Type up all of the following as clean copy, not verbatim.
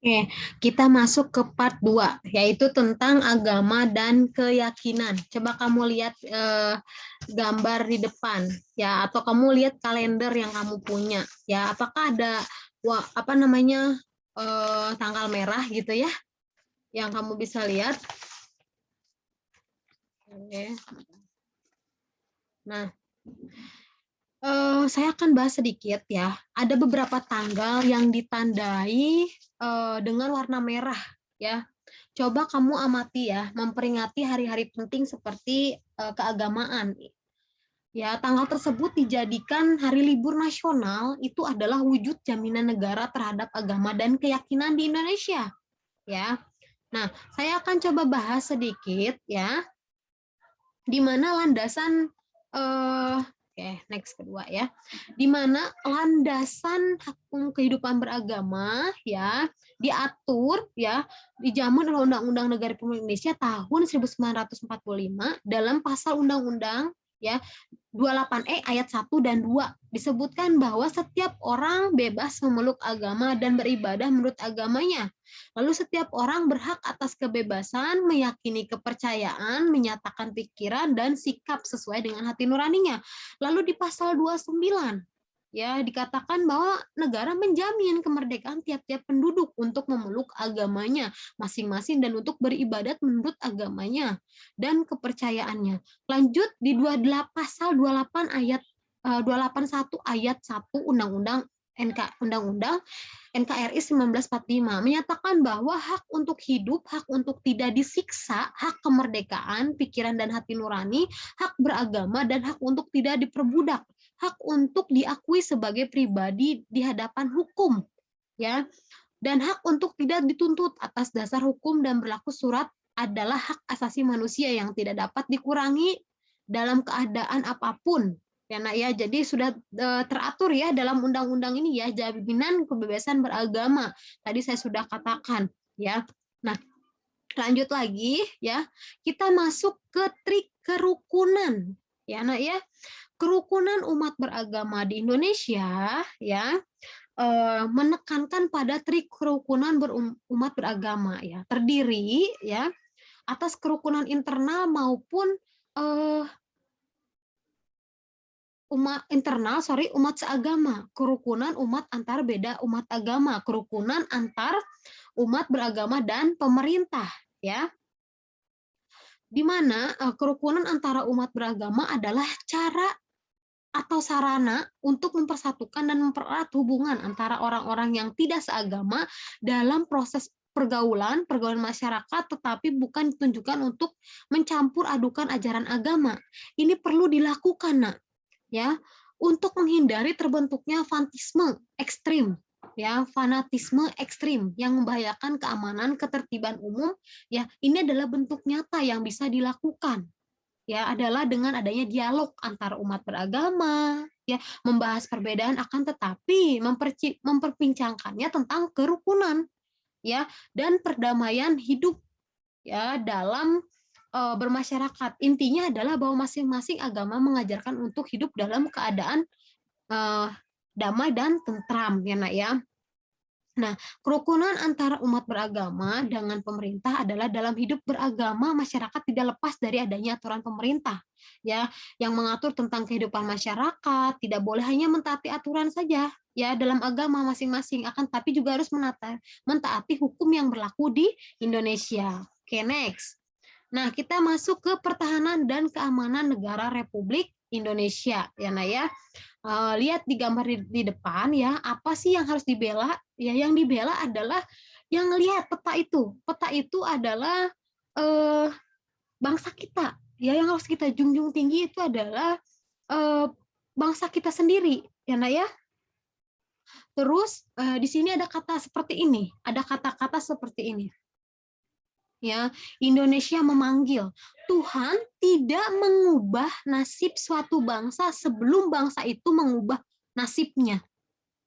Oke, kita masuk ke part 2, yaitu tentang agama dan keyakinan. Coba kamu lihat gambar di depan, ya, atau kamu lihat kalender yang kamu punya, ya. Apakah ada tanggal merah gitu ya, yang kamu bisa lihat? Oke. Nah, saya akan bahas sedikit ya. Ada beberapa tanggal yang ditandai dengan warna merah, ya. Coba kamu amati ya, memperingati hari-hari penting seperti keagamaan. Ya, tanggal tersebut dijadikan hari libur nasional, itu adalah wujud jaminan negara terhadap agama dan keyakinan di Indonesia, ya. Nah, saya akan coba bahas sedikit ya, di mana landasan next kedua ya. Di mana landasan hukum kehidupan beragama ya diatur ya dijamin oleh Undang-Undang Negara Republik Indonesia tahun 1945 dalam pasal Undang-Undang ya 28E ayat 1 dan 2 disebutkan bahwa setiap orang bebas memeluk agama dan beribadah menurut agamanya. Lalu setiap orang berhak atas kebebasan meyakini kepercayaan, menyatakan pikiran dan sikap sesuai dengan hati nuraninya. Lalu di pasal 29 ya dikatakan bahwa negara menjamin kemerdekaan tiap-tiap penduduk untuk memeluk agamanya masing-masing dan untuk beribadat menurut agamanya dan kepercayaannya. Lanjut di pasal 28 ayat 281 ayat 1 Undang-Undang Undang-Undang NKRI 1945 menyatakan bahwa hak untuk hidup, hak untuk tidak disiksa, hak kemerdekaan, pikiran dan hati nurani, hak beragama dan hak untuk tidak diperbudak, hak untuk diakui sebagai pribadi di hadapan hukum, ya. Dan hak untuk tidak dituntut atas dasar hukum dan berlaku surat adalah hak asasi manusia yang tidak dapat dikurangi dalam keadaan apapun. Ya, nak ya, jadi sudah teratur ya dalam undang-undang ini ya jaminan kebebasan beragama. Tadi saya sudah katakan ya. Nah, lanjut lagi ya. Kita masuk ke trik kerukunan. Ya, nak ya. Kerukunan umat beragama di Indonesia ya menekankan pada trik kerukunan umat beragama ya terdiri ya atas kerukunan internal maupun eh, umat seagama, kerukunan umat antar beda umat agama, kerukunan antar umat beragama dan pemerintah ya, di mana kerukunan antara umat beragama adalah cara atau sarana untuk mempersatukan dan mempererat hubungan antara orang-orang yang tidak seagama dalam proses pergaulan masyarakat, tetapi bukan ditunjukkan untuk mencampur adukan ajaran agama. Ini perlu dilakukan, nak, ya, untuk menghindari terbentuknya fanatisme ekstrim yang membahayakan keamanan ketertiban umum. Ya, ini adalah bentuk nyata yang bisa dilakukan ya adalah dengan adanya dialog antar umat beragama ya membahas perbedaan akan tetapi memperbincangkannya tentang kerukunan ya dan perdamaian hidup ya dalam bermasyarakat. Intinya adalah bahwa masing-masing agama mengajarkan untuk hidup dalam keadaan uh, damai dan tentram ya nak ya. Nah, kerukunan antara umat beragama dengan pemerintah adalah dalam hidup beragama masyarakat tidak lepas dari adanya aturan pemerintah, ya, yang mengatur tentang kehidupan masyarakat. Tidak boleh hanya mentaati aturan saja, ya, dalam agama masing-masing, akan tapi juga harus mentaati hukum yang berlaku di Indonesia. Oke, next. Nah, kita masuk ke pertahanan dan keamanan negara Republik Indonesia, ya, nah ya. Lihat di gambar di depan ya, apa sih yang harus dibela? Ya, yang dibela adalah yang lihat peta itu. Peta itu adalah eh, bangsa kita. Ya, yang harus kita junjung tinggi itu adalah eh, bangsa kita sendiri, ya, nah ya. Terus di sini ada kata seperti ini, ada kata-kata seperti ini. Ya, Indonesia memanggil. Tuhan tidak mengubah nasib suatu bangsa sebelum bangsa itu mengubah nasibnya.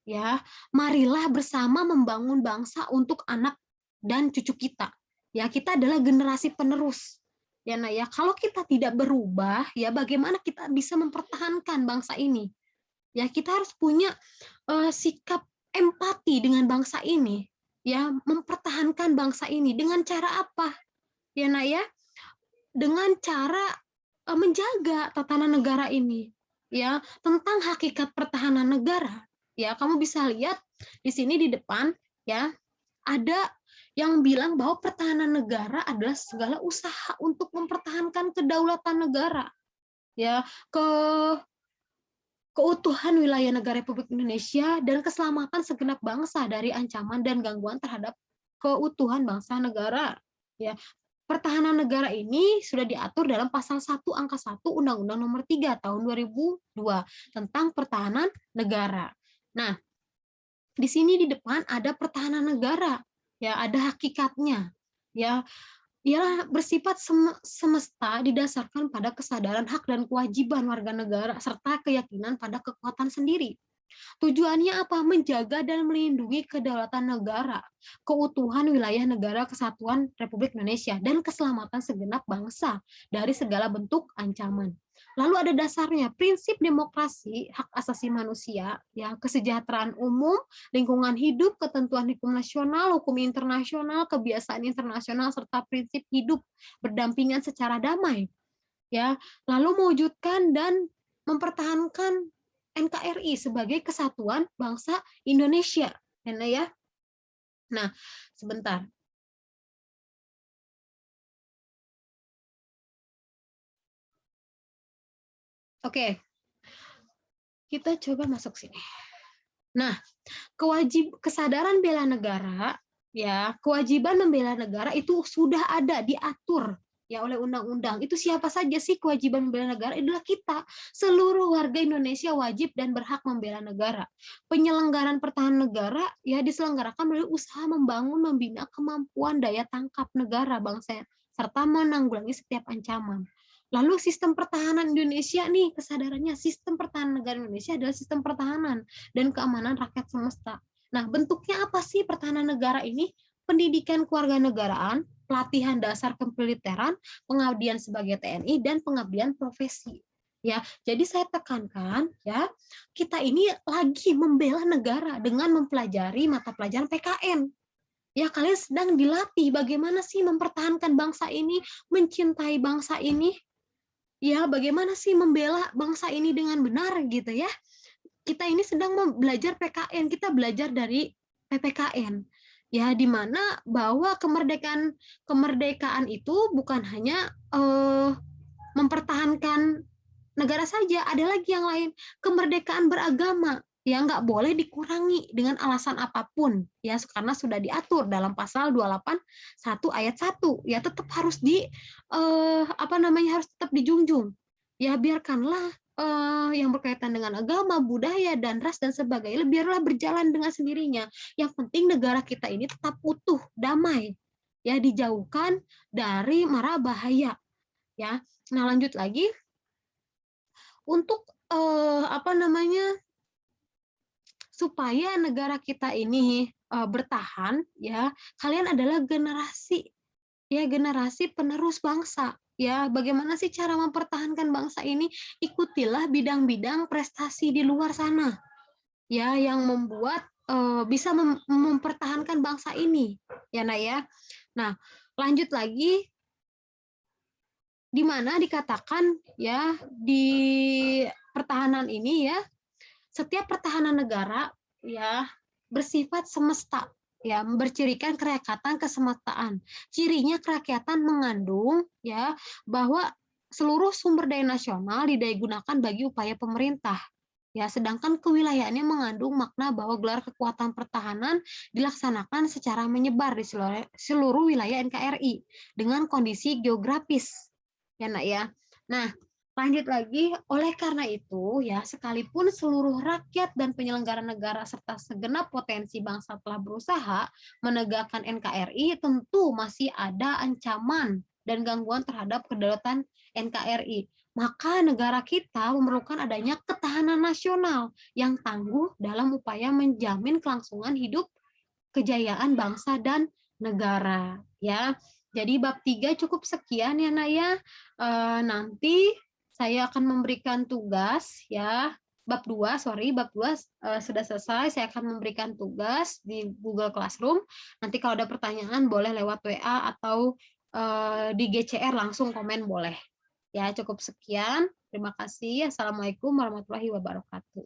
Ya, marilah bersama membangun bangsa untuk anak dan cucu kita. Ya, kita adalah generasi penerus. Ya, nah ya, kalau kita tidak berubah, ya bagaimana kita bisa mempertahankan bangsa ini? Ya, kita harus punya sikap empati dengan bangsa ini. ya mempertahankan bangsa ini dengan cara apa? Ya Nak ya, dengan cara menjaga tatanan negara ini. Ya, tentang hakikat pertahanan negara. Ya, kamu bisa lihat di sini di depan ya, ada yang bilang bahwa pertahanan negara adalah segala usaha untuk mempertahankan kedaulatan negara. Ya, keutuhan wilayah negara Republik Indonesia dan keselamatan segenap bangsa dari ancaman dan gangguan terhadap keutuhan bangsa negara. Ya, pertahanan negara ini sudah diatur dalam pasal 1 angka 1 Undang-Undang Nomor 3 tahun 2002 tentang pertahanan negara. Nah, di sini di depan ada pertahanan negara, ya ada hakikatnya. Ya, ialah bersifat semesta didasarkan pada kesadaran hak dan kewajiban warga negara serta keyakinan pada kekuatan sendiri. Tujuannya apa? Menjaga dan melindungi kedaulatan negara, keutuhan wilayah negara kesatuan Republik Indonesia, dan keselamatan segenap bangsa dari segala bentuk ancaman. Lalu ada dasarnya, prinsip demokrasi, hak asasi manusia, ya, kesejahteraan umum, lingkungan hidup, ketentuan hukum nasional, hukum internasional, kebiasaan internasional, serta prinsip hidup berdampingan secara damai. Ya, lalu mewujudkan dan mempertahankan NKRI sebagai kesatuan bangsa Indonesia. Ya. Nah, sebentar. Oke, kita coba masuk sini. Nah, kesadaran bela negara, ya, kewajiban membela negara itu sudah ada diatur ya oleh undang-undang. Itu siapa saja sih kewajiban membela negara? Itulah kita. Seluruh warga Indonesia wajib dan berhak membela negara. Penyelenggaraan pertahanan negara ya diselenggarakan melalui usaha membangun, membina kemampuan daya tangkap negara bangsa serta menanggulangi setiap ancaman. Lalu sistem pertahanan Indonesia nih, kesadarannya sistem pertahanan negara Indonesia adalah sistem pertahanan dan keamanan rakyat semesta. Nah, bentuknya apa sih pertahanan negara ini? Pendidikan kewarganegaraan, pelatihan dasar kemiliteran, pengabdian sebagai TNI, dan pengabdian profesi. Ya, jadi saya tekankan ya, kita ini lagi membela negara dengan mempelajari mata pelajaran PKN. Ya, kalian sedang dilatih bagaimana sih mempertahankan bangsa ini, mencintai bangsa ini, ya bagaimana sih membela bangsa ini dengan benar gitu ya. Kita ini sedang belajar PKN, kita belajar dari PPKN. Ya, di mana bahwa kemerdekaan itu bukan hanya mempertahankan negara saja, ada lagi yang lain, kemerdekaan beragama. Ya, nggak boleh dikurangi dengan alasan apapun ya, karena sudah diatur dalam pasal 28 ayat 1 ya, tetap harus harus tetap dijunjung ya. Biarkanlah yang berkaitan dengan agama, budaya, dan ras dan sebagainya biarlah berjalan dengan sendirinya. Yang penting negara kita ini tetap utuh, damai ya, dijauhkan dari mara bahaya ya. Nah, lanjut lagi untuk supaya negara kita ini bertahan ya, kalian adalah generasi penerus bangsa ya. Bagaimana sih cara mempertahankan bangsa ini? Ikutilah bidang-bidang prestasi di luar sana ya, yang membuat bisa mempertahankan bangsa ini ya Nak ya. Nah, lanjut lagi, di mana dikatakan ya di pertahanan ini ya, setiap pertahanan negara ya bersifat semesta ya, bercirikan kerakyatan kesemestaan. Cirinya kerakyatan mengandung ya bahwa seluruh sumber daya nasional didaya gunakan bagi upaya pemerintah. Ya, sedangkan kewilayahannya mengandung makna bahwa gelar kekuatan pertahanan dilaksanakan secara menyebar di seluruh wilayah NKRI dengan kondisi geografis. Ya, Nak ya. Nah, lanjut lagi, oleh karena itu ya, sekalipun seluruh rakyat dan penyelenggara negara serta segenap potensi bangsa telah berusaha menegakkan NKRI, tentu masih ada ancaman dan gangguan terhadap kedaulatan NKRI. Maka negara kita memerlukan adanya ketahanan nasional yang tangguh dalam upaya menjamin kelangsungan hidup, kejayaan bangsa dan negara ya. Jadi bab 3 cukup sekian ya Naya. Nanti saya akan memberikan tugas ya bab 2, sudah selesai. Saya akan memberikan tugas di Google Classroom. Nanti kalau ada pertanyaan boleh lewat WA atau di GCR langsung komen boleh. Ya, cukup sekian. Terima kasih. Assalamualaikum warahmatullahi wabarakatuh.